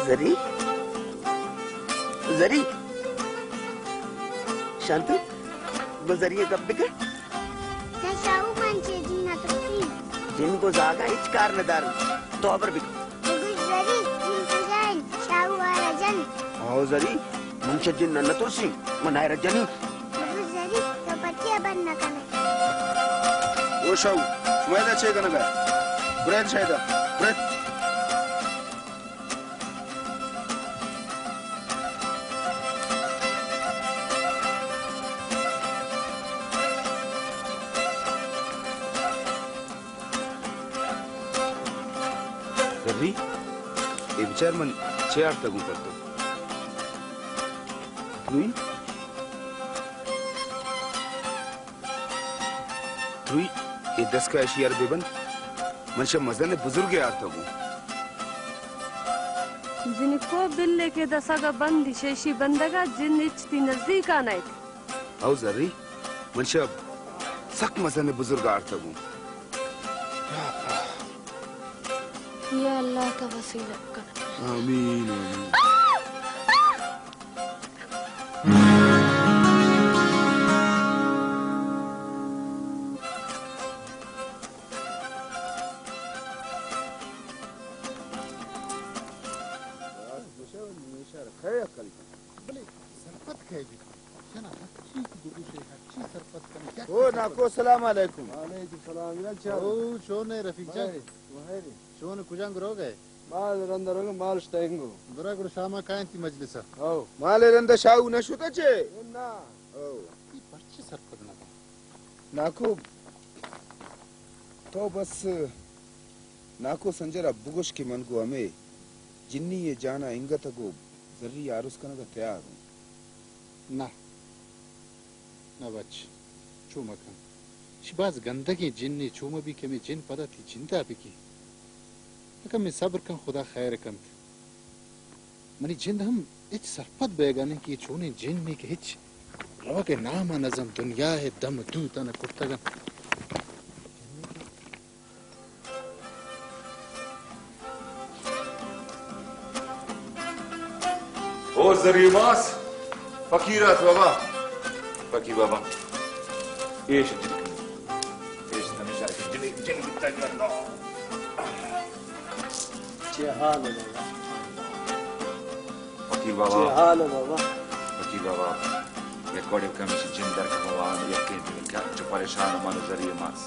जरी जरी शांत जरिये कब बिगड़ जिनको जागा हिच कारणदार तो अबर बिगड़ आओ जरी मुंशा जिन न तुरसी मनाय रजनी जरी तो बच्चे बनना कने ओ शाऊ सुमेदा छे कनगा ब्रेड छेदा ब्रेड जरी ये विचार मन 6-8 तक करतो तुई ये 10 का एशियार बेबन मनशा मजन बुजुर्ग यार था वो जिनको बिल्ले के दसा का बंद शेशी बंदगा जिन इच्छती नजदीक आना है आओ जरी मनशा सक मजन बुजुर्ग यार था वो या अल्लाह का वसीला कर आमीन ओ नाको सलाम अलैकुम वालेकुम सलाम इलाचा ओ शोने रफीक जा शोने कुजांग रोगे माल रंदरोग माल स्टेंगो बरा गुड शामा कांति मजलिसा ओ माले रंद शाऊ नशुता छे ना ओ की पर्चे सरपद ना नाको तो बस नाको संजरा बुगुश के मन को हमें जिन्नी ये जाना इंगत को जरी यारुस कनगा तैयार ना ना बच चूमा kan शिबाज गंदगी जिन्नी चूमा भी के में जिन पदा थी चिंता भी की लेकिन मैं सब्र kan खुदा खैर कंत मनी जिन हम इच सरपत बेगाने की चूने जिन में के हिच रो के नाम नजम दुनिया है दम तू तना कुत्तगन ओ जरीमास फकीरात बाबा फकीर बाबा ايش ايش نمشي جني بالتجربه चे हाल है बाबा फकीर चे बाबा हाल है बाबा फकीर बाबा ये कोड़े कम से जिंदर का बाबा ये के दिल का जो परेशान मानो जरिए मास